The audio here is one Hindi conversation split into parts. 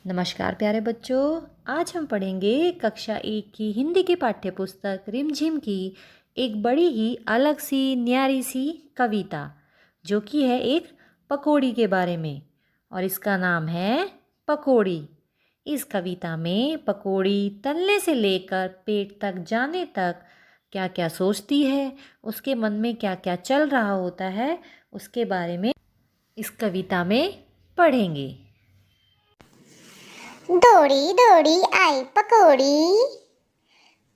नमस्कार प्यारे बच्चों, आज हम पढ़ेंगे कक्षा 1 की हिंदी की पाठ्य पुस्तक रिमझिम की एक बड़ी ही अलग सी न्यारी सी कविता, जो कि है एक पकौड़ी के बारे में। और इसका नाम है पकौड़ी। इस कविता में पकौड़ी तलने से लेकर पेट तक जाने तक क्या क्या सोचती है, उसके मन में क्या क्या चल रहा होता है, उसके बारे में इस कविता में पढ़ेंगे। दौड़ी दौड़ी आई पकौड़ी,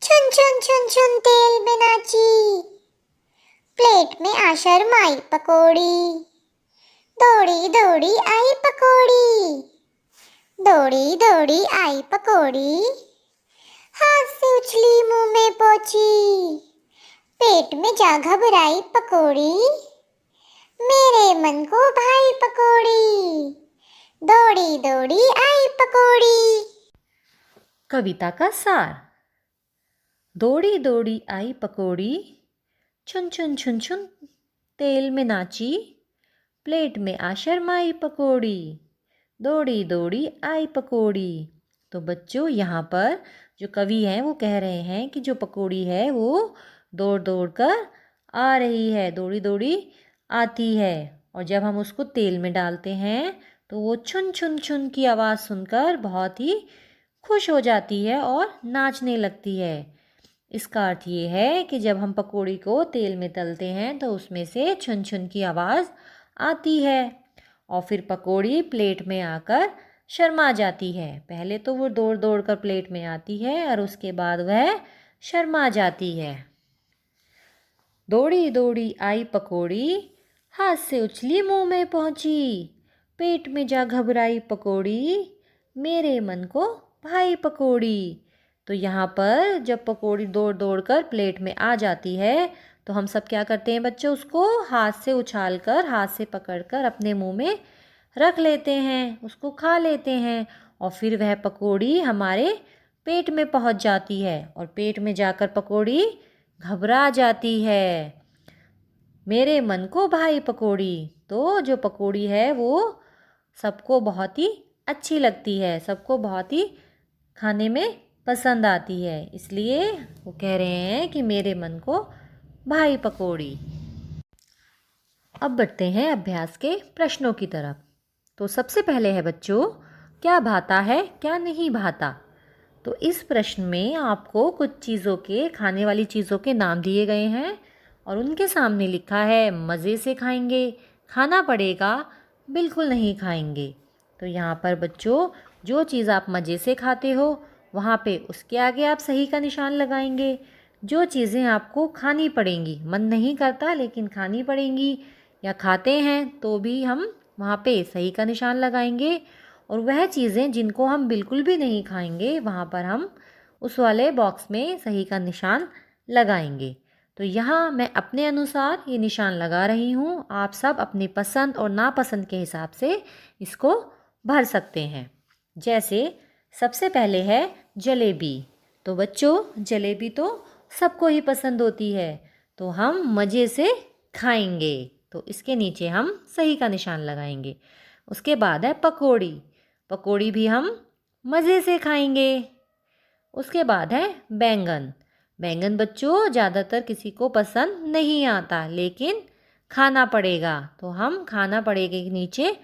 छुन छुन छुन छुन तेल में नाची, प्लेट में आ शर्माई पकौड़ी। दौड़ी दौड़ी आई पकौड़ी, दौड़ी दौड़ी आई पकौड़ी, हाथ से उछली मुंह में पहुंची, पेट में जा घबराई पकौड़ी। मेरे मन को भाई पकौड़ी, दौड़ी दौड़ी आई पकौड़ी। कविता का सार। दौड़ी दौड़ी आई पकौड़ी, छुन छुन छुन छुन तेल में नाची, प्लेट में आ शर्माई पकौड़ी। दौड़ी दौड़ी आई पकौड़ी। तो बच्चों, यहाँ पर जो कवि हैं वो कह रहे हैं कि जो पकौड़ी है वो दौड़ दौड़ कर आ रही है, दौड़ी दौड़ी आती है। और जब हम उसको तेल में डालते हैं तो वो छुन छुन छुन की आवाज़ सुनकर बहुत ही खुश हो जाती है और नाचने लगती है। इसका अर्थ ये है कि जब हम पकौड़ी को तेल में तलते हैं तो उसमें से छुन छुन की आवाज़ आती है और फिर पकौड़ी प्लेट में आकर शर्मा जाती है। पहले तो वो दौड़ दौड़ कर प्लेट में आती है और उसके बाद वह शर्मा जाती है। दौड़ी दौड़ी आई पकौड़ी, हाथ से उछली मुंह में पहुंची, पेट में जा घबराई पकौड़ी, मेरे मन को भाई पकौड़ी। तो यहाँ पर जब पकौड़ी दौड़ दौड़ कर प्लेट में आ जाती है तो हम सब क्या करते हैं बच्चों, उसको हाथ से उछाल कर, हाथ से पकड़ कर अपने मुंह में रख लेते हैं, उसको खा लेते हैं। और फिर वह पकौड़ी हमारे पेट में पहुँच जाती है और पेट में जाकर पकौड़ी घबरा जाती है। मेरे मन को भाई पकौड़ी। तो जो पकौड़ी है वो सबको बहुत ही अच्छी लगती है, सबको बहुत ही खाने में पसंद आती है, इसलिए वो कह रहे हैं कि मेरे मन को भाई पकौड़ी। अब बढ़ते हैं अभ्यास के प्रश्नों की तरफ। तो सबसे पहले है बच्चों, क्या भाता है क्या नहीं भाता। तो इस प्रश्न में आपको कुछ चीज़ों के, खाने वाली चीज़ों के नाम दिए गए हैं और उनके सामने लिखा है मज़े से खाएंगे, खाना पड़ेगा, बिल्कुल नहीं खाएंगे। तो यहाँ पर बच्चों, जो चीज़ आप मज़े से खाते हो वहाँ पे उसके आगे आप सही का निशान लगाएंगे। जो चीज़ें आपको खानी पड़ेंगी, मन नहीं करता लेकिन खानी पड़ेंगी या खाते हैं तो भी हम वहाँ पे सही का निशान लगाएंगे। और वह चीज़ें जिनको हम बिल्कुल भी नहीं खाएंगे वहाँ पर हम उस वाले बॉक्स में सही का निशान लगाएंगे। तो यहाँ मैं अपने अनुसार ये निशान लगा रही हूँ, आप सब अपनी पसंद और नापसंद के हिसाब से इसको भर सकते हैं। जैसे सबसे पहले है जलेबी। तो बच्चों, जलेबी तो सबको ही पसंद होती है, तो हम मज़े से खाएंगे, तो इसके नीचे हम सही का निशान लगाएंगे। उसके बाद है पकौड़ी। पकौड़ी भी हम मज़े से खाएंगे। उसके बाद है बैंगन। बैंगन बच्चों ज़्यादातर किसी को पसंद नहीं आता लेकिन खाना पड़ेगा, तो हम खाना पड़ेगा के नीचे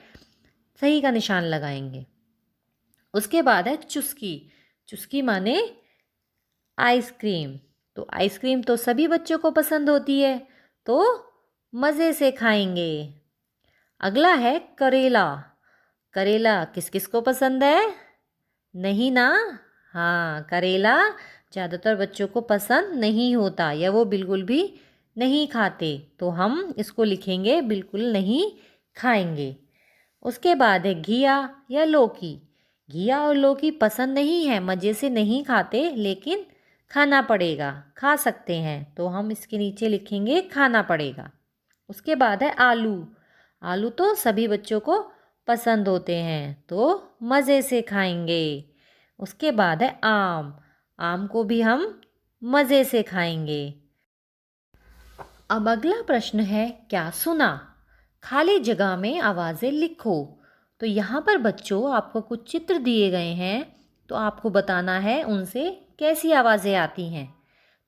सही का निशान लगाएंगे। उसके बाद है चुस्की। चुस्की माने आइसक्रीम। तो आइसक्रीम तो सभी बच्चों को पसंद होती है, तो मज़े से खाएंगे। अगला है करेला। करेला किस किस को पसंद है? नहीं ना? हाँ, करेला ज़्यादातर बच्चों को पसंद नहीं होता या वो बिल्कुल भी नहीं खाते, तो हम इसको लिखेंगे बिल्कुल नहीं खाएंगे। उसके बाद है घिया या लौकी। घिया और लौकी पसंद नहीं है, मज़े से नहीं खाते लेकिन खाना पड़ेगा, खा सकते हैं, तो हम इसके नीचे लिखेंगे खाना पड़ेगा। उसके बाद है आलू। आलू तो सभी बच्चों को पसंद होते हैं, तो मज़े से खाएंगे। उसके बाद है आम। आम को भी हम मज़े से खाएंगे। अब अगला प्रश्न है क्या सुना। खाली जगह में आवाज़ें लिखो। तो यहाँ पर बच्चों आपको कुछ चित्र दिए गए हैं, तो आपको बताना है उनसे कैसी आवाज़ें आती हैं।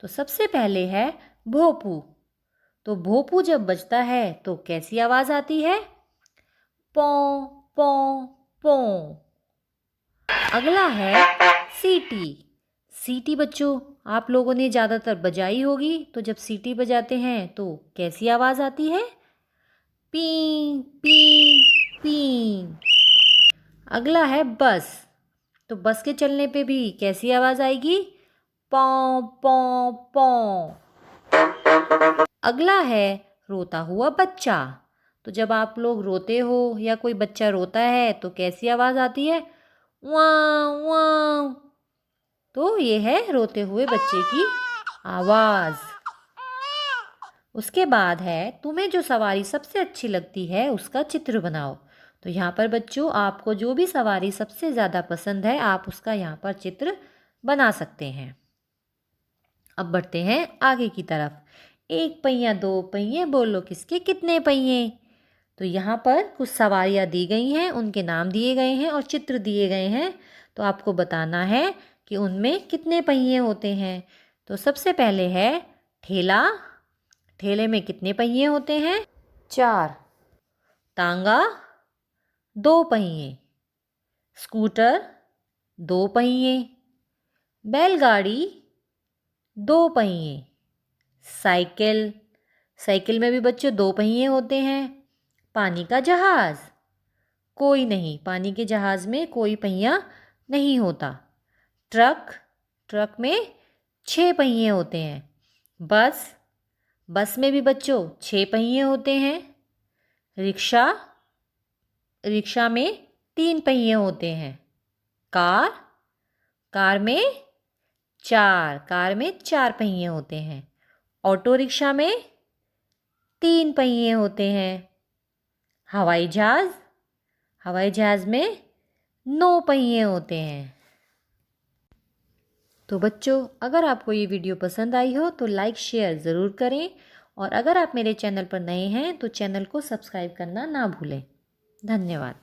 तो सबसे पहले है भोपू। तो भोपू जब बजता है तो कैसी आवाज़ आती है? पों पों पों। अगला है सीटी। सीटी बच्चों आप लोगों ने ज़्यादातर बजाई होगी, तो जब सीटी बजाते हैं तो कैसी आवाज़ आती है? P P P. अगला है बस। तो बस के चलने पे भी कैसी आवाज़ आएगी? पौ पौ पौ। अगला है रोता हुआ बच्चा। तो जब आप लोग रोते हो या कोई बच्चा रोता है तो कैसी आवाज़ आती है? वाँ वाँ। तो ये है रोते हुए बच्चे की आवाज़। उसके बाद है तुम्हें जो सवारी सबसे अच्छी लगती है उसका चित्र बनाओ। तो यहाँ पर बच्चों आपको जो भी सवारी सबसे ज़्यादा पसंद है आप उसका यहाँ पर चित्र बना सकते हैं। अब बढ़ते हैं आगे की तरफ। एक पहिया दो पहिए बोलो किसके कितने पहिए। तो यहाँ पर कुछ सवारियाँ दी गई हैं, उनके नाम दिए गए हैं और चित्र दिए गए हैं। तो आपको बताना है कि उनमें कितने पहिए होते हैं। तो सबसे पहले है ठेला। ठेले में कितने पहिए होते हैं? 4। तांगा 2 पहिए। स्कूटर 2 पहिए। बैलगाड़ी 2 पहिए। साइकिल, साइकिल में भी बच्चों 2 पहिए होते हैं। पानी का जहाज़ कोई नहीं, पानी के जहाज़ में कोई पहिया नहीं होता। ट्रक, ट्रक में 6 पहिए होते हैं। बस, बस में भी बच्चों 6 पहिए होते हैं। रिक्शा, रिक्शा में 3 पहिए होते हैं। कार, कार में 4 पहिए होते हैं। ऑटो रिक्शा में 3 पहिए होते हैं। हवाई जहाज़, हवाई जहाज़ में 9 पहिए होते हैं। तो बच्चों अगर आपको ये वीडियो पसंद आई हो तो लाइक शेयर ज़रूर करें, और अगर आप मेरे चैनल पर नए हैं तो चैनल को सब्सक्राइब करना ना भूलें। धन्यवाद।